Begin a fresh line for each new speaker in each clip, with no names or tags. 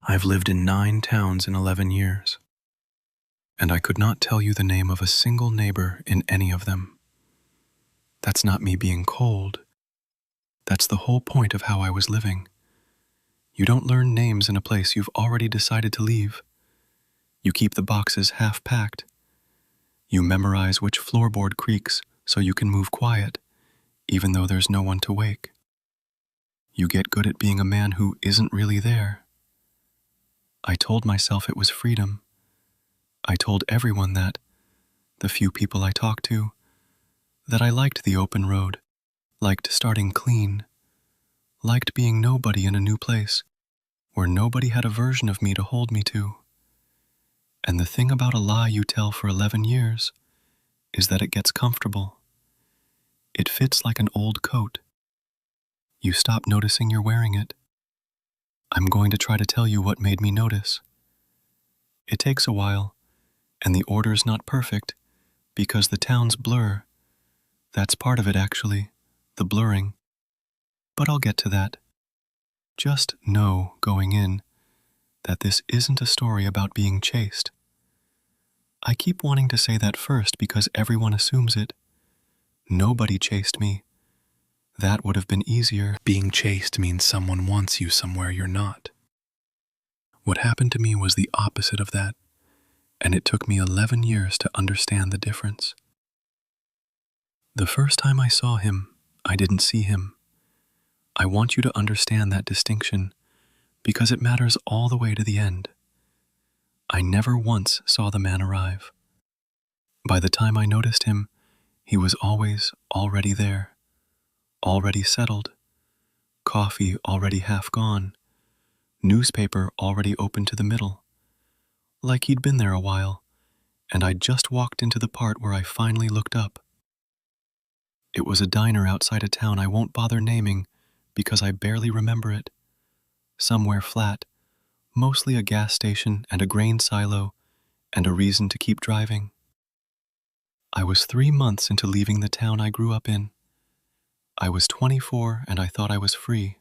I've lived in 9 towns in 11 years, and I could not tell you the name of a single neighbor in any of them. That's not me being cold. That's the whole point of how I was living. You don't learn names in a place you've already decided to leave. You keep the boxes half packed. You memorize which floorboard creaks so you can move quiet, even though there's no one to wake. You get good at being a man who isn't really there. I told myself it was freedom. I told everyone that, the few people I talked to, that I liked the open road, liked starting clean, liked being nobody in a new place where nobody had a version of me to hold me to. And the thing about a lie you tell for 11 years is that it gets comfortable. It fits like an old coat. You stop noticing you're wearing it. I'm going to try to tell you what made me notice. It takes a while, and the order's not perfect, because the towns blur. That's part of it, actually, the blurring. But I'll get to that. Just know, going in, that this isn't a story about being chased. I keep wanting to say that first because everyone assumes it. Nobody chased me. That would have been easier. Being chased means someone wants you somewhere you're not. What happened to me was the opposite of that, and it took me 11 years to understand the difference. The first time I saw him, I didn't see him. I want you to understand that distinction because it matters all the way to the end. I never once saw the man arrive. By the time I noticed him, he was always already there, already settled, coffee already half gone, newspaper already open to the middle, like he'd been there a while, and I'd just walked into the part where I finally looked up. It was a diner outside a town I won't bother naming because I barely remember it. Somewhere flat, mostly a gas station and a grain silo and a reason to keep driving. I was 3 months into leaving the town I grew up in. I was 24 and I thought I was free.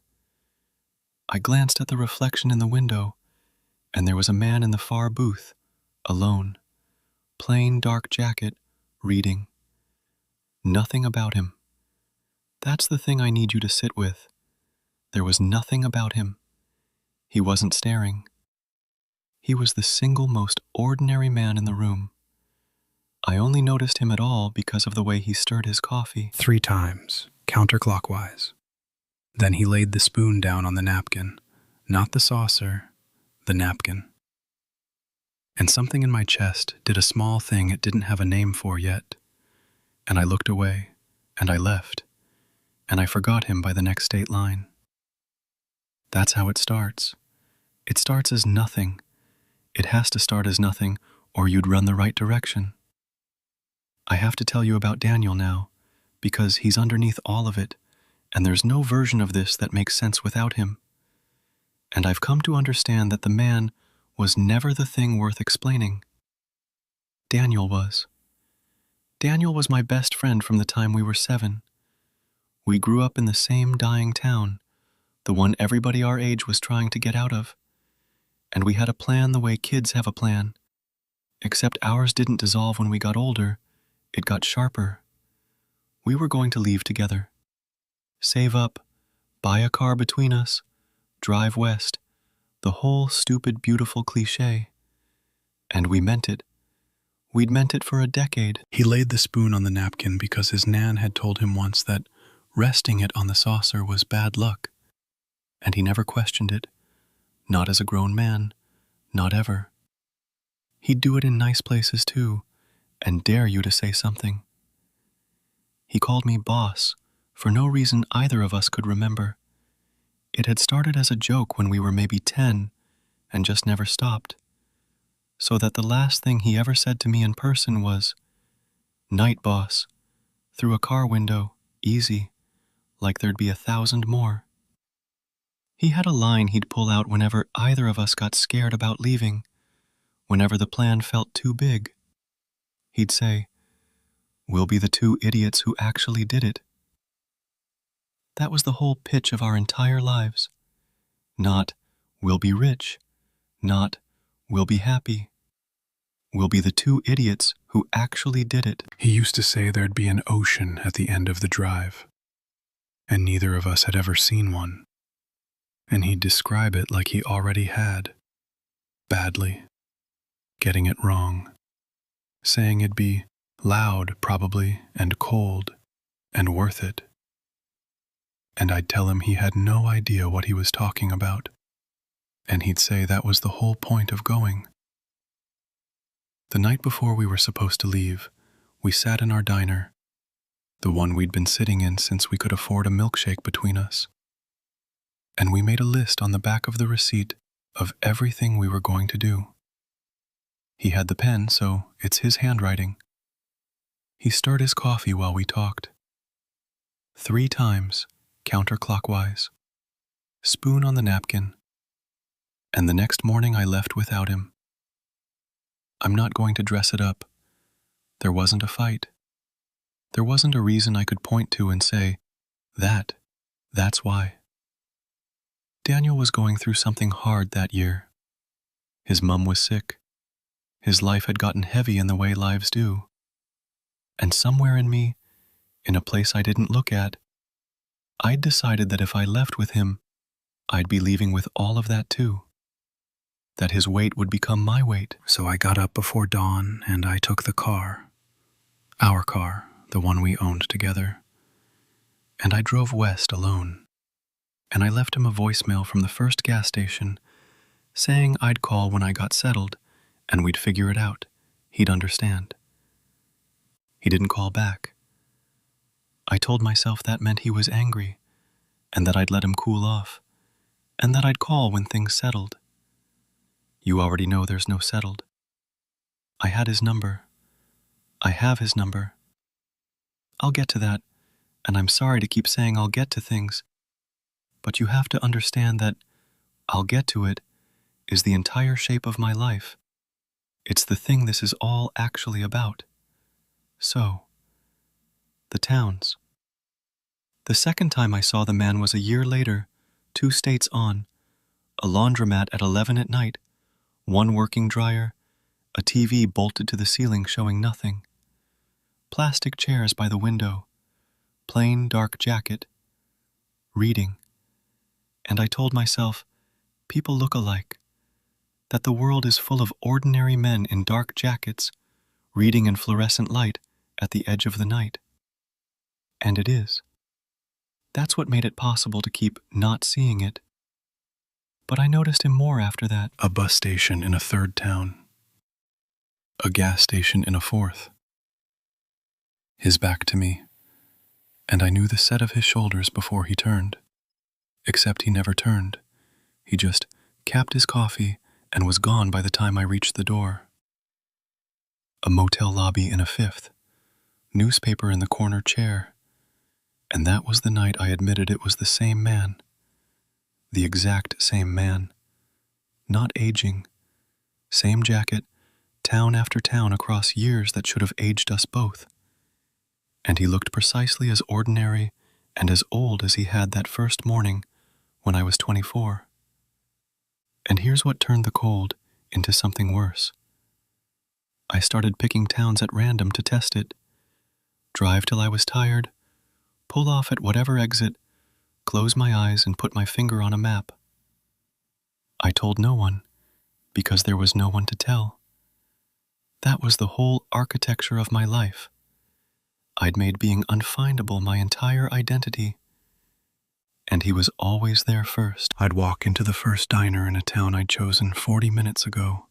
I glanced at the reflection in the window, and there was a man in the far booth, alone, plain dark jacket, reading. Nothing about him. That's the thing I need you to sit with. There was nothing about him. He wasn't staring. He was the single most ordinary man in the room. I only noticed him at all because of the way he stirred his coffee. 3 times, counterclockwise. Then he laid the spoon down on the napkin, not the saucer, the napkin. And something in my chest did a small thing it didn't have a name for yet. And I looked away, and I left, and I forgot him by the next state line. That's how it starts. It starts as nothing. It has to start as nothing, or you'd run the right direction. I have to tell you about Daniel now, because he's underneath all of it, and there's no version of this that makes sense without him. And I've come to understand that the man was never the thing worth explaining. Daniel was. Daniel was my best friend from the time we were 7. We grew up in the same dying town, the one everybody our age was trying to get out of. And we had a plan the way kids have a plan, except ours didn't dissolve when we got older, it got sharper. We were going to leave together. Save up, buy a car between us, drive west, the whole stupid, beautiful cliché. And we meant it. We'd meant it for a decade. He laid the spoon on the napkin because his nan had told him once that resting it on the saucer was bad luck. And he never questioned it. Not as a grown man. Not ever. He'd do it in nice places too, and dare you to say something. He called me boss, for no reason either of us could remember. It had started as a joke when we were maybe 10, and just never stopped. So that the last thing he ever said to me in person was, "Night, boss," through a car window, easy, like there'd be 1,000 more. He had a line he'd pull out whenever either of us got scared about leaving, whenever the plan felt too big. He'd say, "We'll be the 2 idiots who actually did it." That was the whole pitch of our entire lives. Not, "We'll be rich," not, "We'll be happy. We'll be the two idiots who actually did it." He used to say there'd be an ocean at the end of the drive, and neither of us had ever seen one. And he'd describe it like he already had, badly, getting it wrong, saying it'd be loud, probably, and cold, and worth it. And I'd tell him he had no idea what he was talking about, and he'd say that was the whole point of going. The night before we were supposed to leave, we sat in our diner, the one we'd been sitting in since we could afford a milkshake between us, and we made a list on the back of the receipt of everything we were going to do. He had the pen, so it's his handwriting. He stirred his coffee while we talked. 3 times, counterclockwise, spoon on the napkin, and the next morning I left without him. I'm not going to dress it up. There wasn't a fight. There wasn't a reason I could point to and say, that's why. Daniel was going through something hard that year. His mum was sick. His life had gotten heavy in the way lives do. And somewhere in me, in a place I didn't look at, I'd decided that if I left with him, I'd be leaving with all of that too. That his weight would become my weight. So I got up before dawn and I took the car. Our car, the one we owned together. And I drove west alone. And I left him a voicemail from the first gas station saying I'd call when I got settled and we'd figure it out. He'd understand. He didn't call back. I told myself that meant he was angry and that I'd let him cool off and that I'd call when things settled. You already know there's no settled. I had his number. I have his number. I'll get to that, and I'm sorry to keep saying I'll get to things, but you have to understand that I'll get to it is the entire shape of my life. It's the thing this is all actually about. So, the towns. The second time I saw the man was a year later, 2 states on, a laundromat at 11 at night, 1 working dryer, a TV bolted to the ceiling showing nothing, plastic chairs by the window, plain dark jacket, reading. And I told myself, people look alike, that the world is full of ordinary men in dark jackets, reading in fluorescent light at the edge of the night. And it is. That's what made it possible to keep not seeing it. But I noticed him more after that. A bus station in a 3rd town. A gas station in a 4th. His back to me, and I knew the set of his shoulders before he turned. Except he never turned. He just capped his coffee and was gone by the time I reached the door. A motel lobby in a 5th. Newspaper in the corner chair. And that was the night I admitted it was the same man. The exact same man. Not aging. Same jacket, town after town across years that should have aged us both. And he looked precisely as ordinary and as old as he had that first morning when I was 24. And here's what turned the cold into something worse. I started picking towns at random to test it. Drive till I was tired, pull off at whatever exit, close my eyes and put my finger on a map. I told no one, because there was no one to tell. That was the whole architecture of my life. I'd made being unfindable my entire identity. And he was always there first. I'd walk into the first diner in a town I'd chosen 40 minutes ago.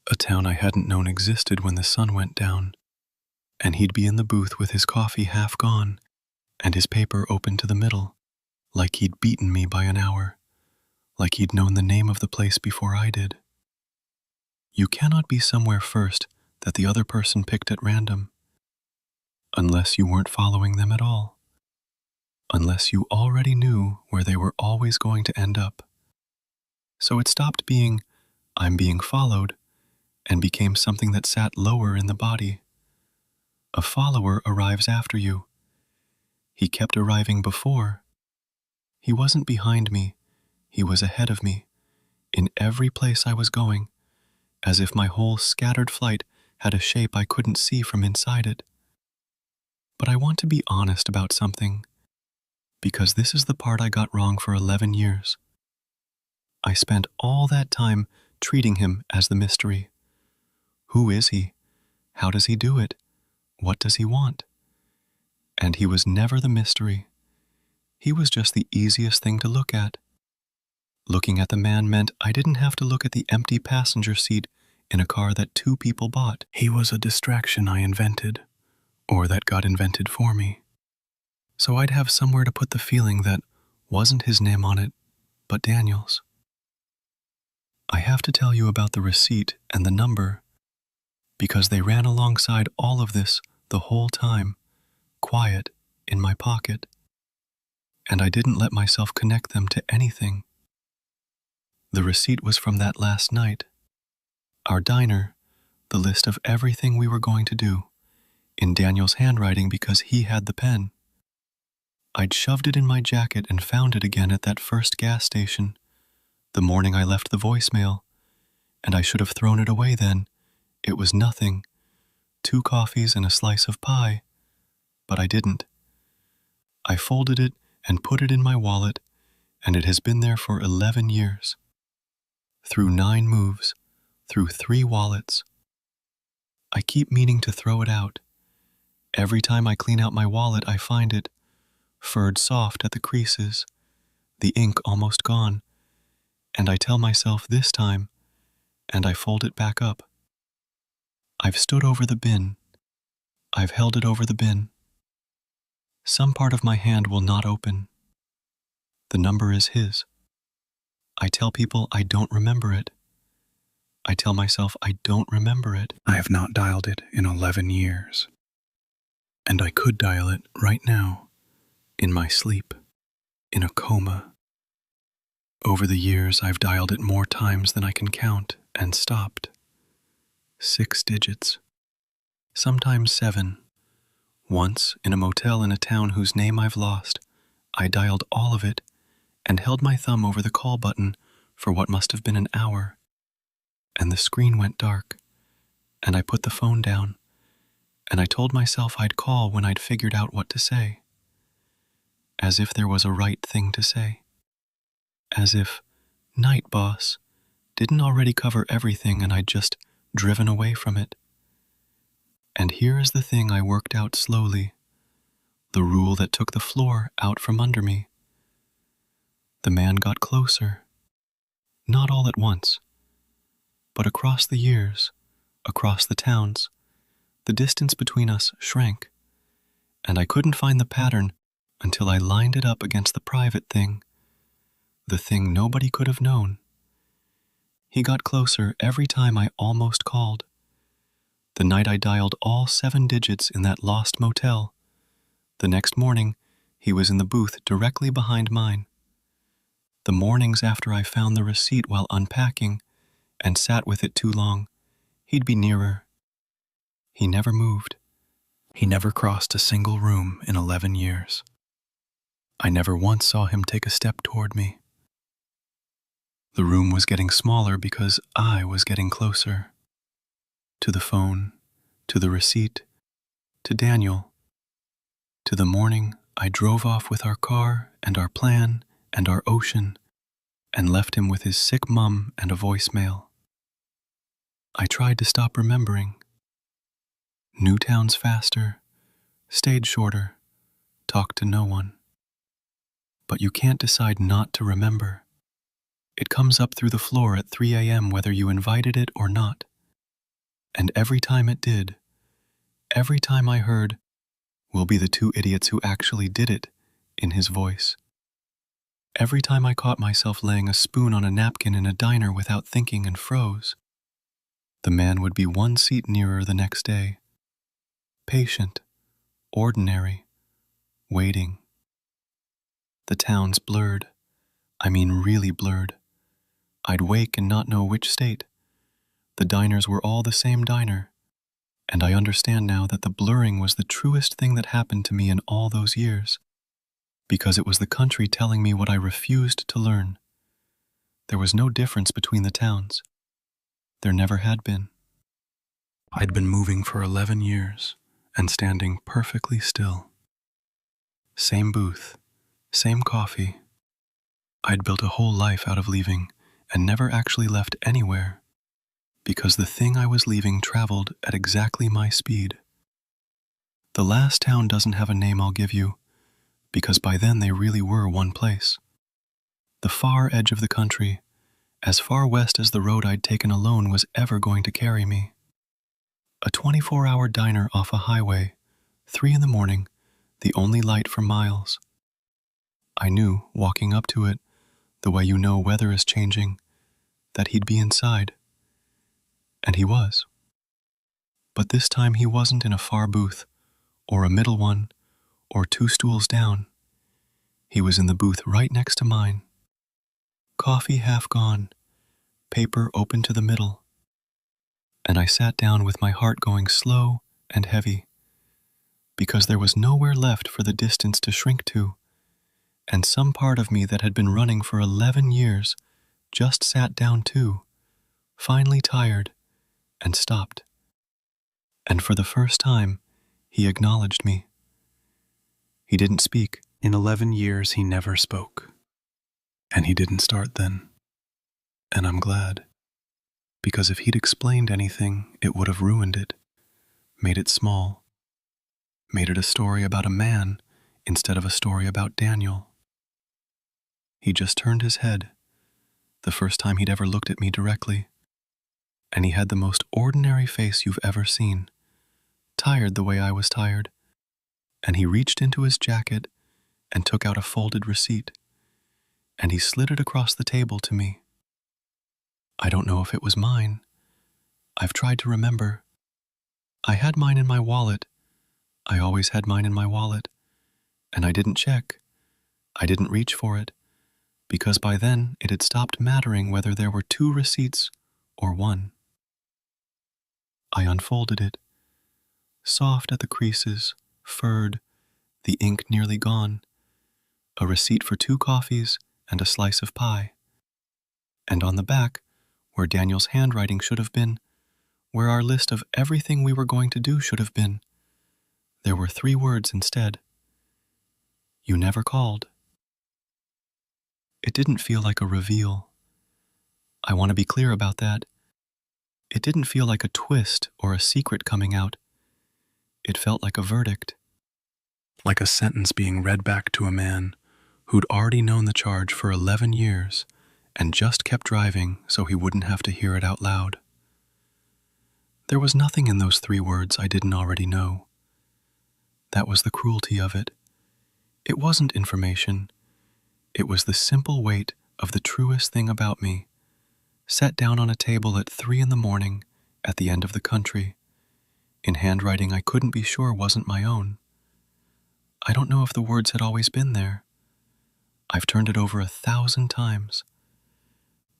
A town I hadn't known existed when the sun went down. And he'd be in the booth with his coffee half gone and his paper open to the middle, like he'd beaten me by an hour, like he'd known the name of the place before I did. You cannot be somewhere first that the other person picked at random, unless you weren't following them at all, unless you already knew where they were always going to end up. So it stopped being, I'm being followed, and became something that sat lower in the body. A follower arrives after you. He kept arriving before. He wasn't behind me, he was ahead of me, in every place I was going, as if my whole scattered flight had a shape I couldn't see from inside it. But I want to be honest about something, because this is the part I got wrong for 11 years. I spent all that time treating him as the mystery. Who is he? How does he do it? What does he want? And he was never the mystery. He was just the easiest thing to look at. Looking at the man meant I didn't have to look at the empty passenger seat in a car that 2 people bought. He was a distraction I invented, or that got invented for me. So I'd have somewhere to put the feeling that wasn't his name on it, but Daniel's. I have to tell you about the receipt and the number, because they ran alongside all of this the whole time, quiet, in my pocket. And I didn't let myself connect them to anything. The receipt was from that last night. Our diner, the list of everything we were going to do, in Daniel's handwriting because he had the pen. I'd shoved it in my jacket and found it again at that first gas station, the morning I left the voicemail, and I should have thrown it away then. It was nothing, 2 coffees and a slice of pie, but I didn't. I folded it and put it in my wallet, and it has been there for 11 years. Through 9 moves, through 3 wallets. I keep meaning to throw it out. Every time I clean out my wallet, I find it, furred soft at the creases, the ink almost gone, and I tell myself this time, and I fold it back up. I've stood over the bin. I've held it over the bin. Some part of my hand will not open. The number is his. I tell people I don't remember it. I tell myself I don't remember it. I have not dialed it in 11 years. And I could dial it right now, in my sleep, in a coma. Over the years, I've dialed it more times than I can count and stopped. 6 digits, sometimes 7. Once, in a motel in a town whose name I've lost, I dialed all of it and held my thumb over the call button for what must have been an hour. And the screen went dark, and I put the phone down, and I told myself I'd call when I'd figured out what to say. As if there was a right thing to say. As if night, boss, didn't already cover everything and I'd just driven away from it. And here is the thing I worked out slowly, the rule that took the floor out from under me. The man got closer, not all at once, but across the years, across the towns, the distance between us shrank, and I couldn't find the pattern until I lined it up against the private thing, the thing nobody could have known. He got closer every time I almost called. The night I dialed all 7 digits in that lost motel, the next morning he was in the booth directly behind mine. The mornings after I found the receipt while unpacking and sat with it too long, he'd be nearer. He never moved. He never crossed a single room in 11 years. I never once saw him take a step toward me. The room was getting smaller because I was getting closer. To the phone, to the receipt, to Daniel. To the morning I drove off with our car and our plan and our ocean and left him with his sick mum and a voicemail. I tried to stop remembering. New towns faster, stayed shorter, talked to no one. But you can't decide not to remember. It comes up through the floor at 3 a.m. whether you invited it or not. And every time it did, every time I heard, "We'll be the 2 idiots who actually did it," in his voice. Every time I caught myself laying a spoon on a napkin in a diner without thinking and froze, the man would be 1 seat nearer the next day. Patient, ordinary, waiting. The towns blurred. I mean really blurred. I'd wake and not know which state. The diners were all the same diner, and I understand now that the blurring was the truest thing that happened to me in all those years, because it was the country telling me what I refused to learn. There was no difference between the towns. There never had been. I'd been moving for 11 years and standing perfectly still. Same booth, same coffee. I'd built a whole life out of leaving and never actually left anywhere because the thing I was leaving traveled at exactly my speed. The last town doesn't have a name I'll give you because by then they really were one place. The far edge of the country, as far west as the road I'd taken alone was ever going to carry me. A 24-hour diner off a highway, 3 in the morning, the only light for miles. I knew, walking up to it, the way you know weather is changing, that he'd be inside. And he was. But this time he wasn't in a far booth, or a middle one, or 2 stools down. He was in the booth right next to mine. Coffee half gone, paper open to the middle. And I sat down with my heart going slow and heavy, because there was nowhere left for the distance to shrink to, and some part of me that had been running for 11 years just sat down too, finally tired, and stopped. And for the first time, he acknowledged me. He didn't speak. In 11 years, he never spoke. And he didn't start then. And I'm glad. Because if he'd explained anything, it would have ruined it, made it small, made it a story about a man instead of a story about Daniel. He just turned his head, the first time he'd ever looked at me directly, and he had the most ordinary face you've ever seen, tired the way I was tired, and he reached into his jacket and took out a folded receipt, and he slid it across the table to me. I don't know if it was mine. I've tried to remember. I had mine in my wallet. I always had mine in my wallet. And I didn't check. I didn't reach for it, because by then it had stopped mattering whether there were 2 receipts or 1. I unfolded it, soft at the creases, furred, the ink nearly gone, a receipt for 2 coffees and a slice of pie. And on the back, where Daniel's handwriting should have been, where our list of everything we were going to do should have been, there were 3 words instead. You never called. It didn't feel like a reveal. I want to be clear about that. It didn't feel like a twist or a secret coming out. It felt like a verdict. Like a sentence being read back to a man who'd already known the charge for 11 years and just kept driving so he wouldn't have to hear it out loud. There was nothing in those 3 words I didn't already know. That was the cruelty of it. It wasn't information. It was the simple weight of the truest thing about me, set down on a table at 3 in the morning at the end of the country, in handwriting I couldn't be sure wasn't my own. I don't know if the words had always been there. I've turned it over 1,000 times.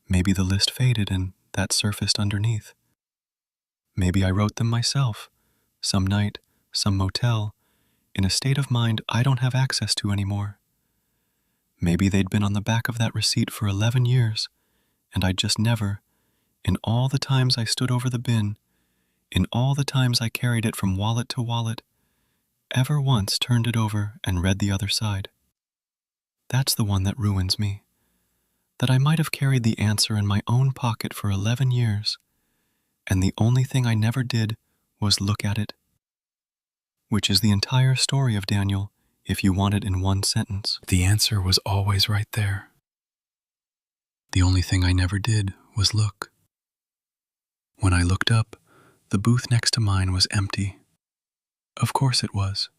Maybe the list faded and that surfaced underneath. Maybe I wrote them myself, some night, some motel, in a state of mind I don't have access to anymore. Maybe they'd been on the back of that receipt for 11 years, and I'd just never, in all the times I stood over the bin, in all the times I carried it from wallet to wallet, ever once turned it over and read the other side. That's the one that ruins me. That I might have carried the answer in my own pocket for 11 years, and the only thing I never did was look at it. Which is the entire story of Daniel, if you want it in one sentence. The answer was always right there. The only thing I never did was look. When I looked up, the booth next to mine was empty. Of course it was.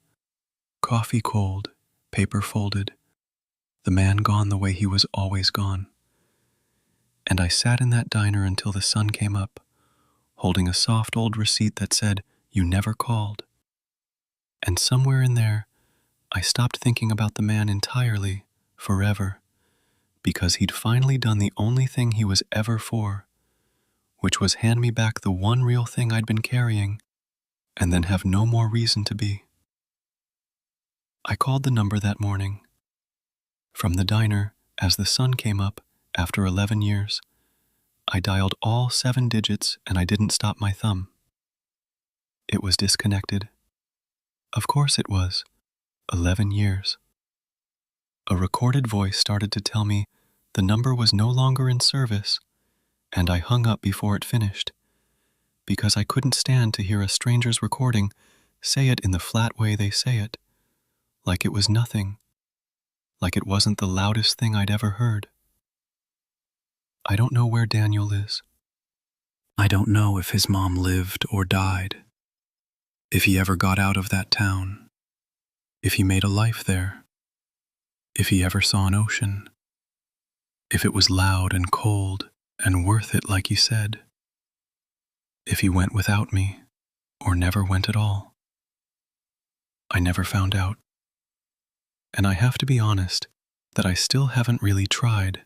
Coffee cold, paper folded, the man gone the way he was always gone. And I sat in that diner until the sun came up, holding a soft old receipt that said, "You never called." And somewhere in there, I stopped thinking about the man entirely, forever, because he'd finally done the only thing he was ever for, which was hand me back the one real thing I'd been carrying, and then have no more reason to be. I called the number that morning. From the diner, as the sun came up After 11 years, I dialed all 7 digits and I didn't stop my thumb. It was disconnected. Of course it was. 11 years. A recorded voice started to tell me the number was no longer in service, and I hung up before it finished, because I couldn't stand to hear a stranger's recording say it in the flat way they say it, like it was nothing, like it wasn't the loudest thing I'd ever heard. I don't know where Daniel is. I don't know if his mom lived or died, if he ever got out of that town, if he made a life there, if he ever saw an ocean, if it was loud and cold and worth it like he said, if he went without me or never went at all. I never found out. And I have to be honest that I still haven't really tried.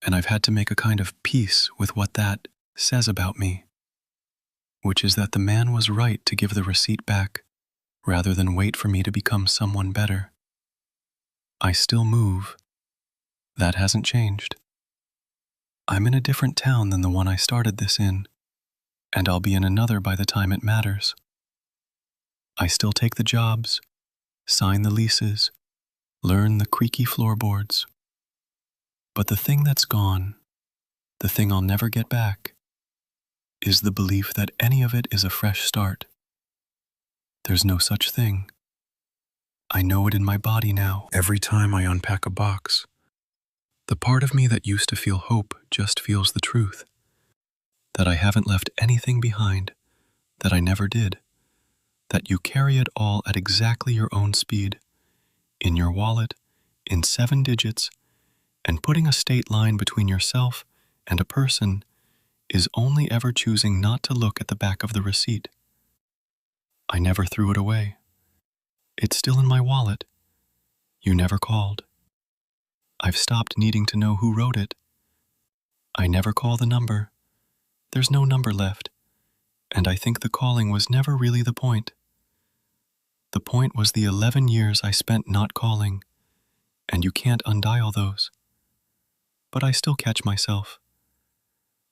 And I've had to make a kind of peace with what that says about me, which is that the man was right to give the receipt back rather than wait for me to become someone better. I still move. That hasn't changed. I'm in a different town than the one I started this in, and I'll be in another by the time it matters. I still take the jobs, sign the leases, learn the creaky floorboards. But the thing that's gone, the thing I'll never get back, is the belief that any of it is a fresh start. There's no such thing. I know it in my body now. Every time I unpack a box, the part of me that used to feel hope just feels the truth. That I haven't left anything behind, that I never did, that you carry it all at exactly your own speed, in your wallet, in 7 digits, and putting a state line between yourself and a person is only ever choosing not to look at the back of the receipt. I never threw it away. It's still in my wallet. You never called. I've stopped needing to know who wrote it. I never call the number. There's no number left, and I think the calling was never really the point. The point was the 11 years I spent not calling, and you can't undial those. But I still catch myself.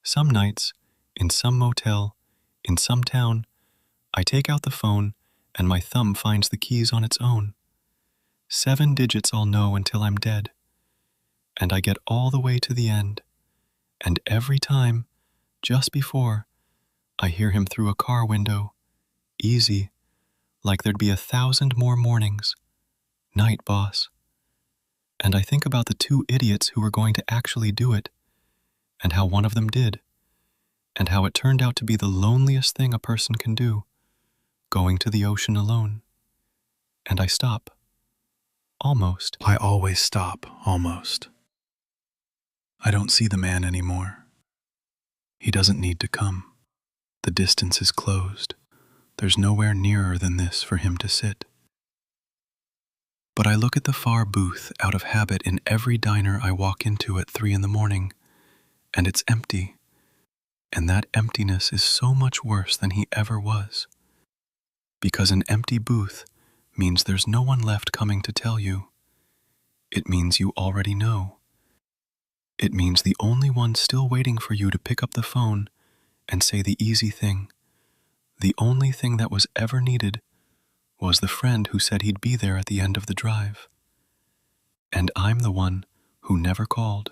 Some nights, in some motel, in some town, I take out the phone and my thumb finds the keys on its own. 7 digits I'll know until I'm dead. And I get all the way to the end, and every time, just before, I hear him through a car window, easy, like there'd be 1,000 more mornings. Night, boss. And I think about the 2 idiots who were going to actually do it, and how one of them did, and how it turned out to be the loneliest thing a person can do, going to the ocean alone. And I stop. Almost. I always stop, almost. I don't see the man anymore. He doesn't need to come. The distance is closed. There's nowhere nearer than this for him to sit. But I look at the far booth out of habit in every diner I walk into at 3 in the morning, and it's empty. And that emptiness is so much worse than he ever was. Because an empty booth means there's no one left coming to tell you. It means you already know. It means the only one still waiting for you to pick up the phone and say the easy thing, the only thing that was ever needed, was the friend who said he'd be there at the end of the drive. And I'm the one who never called.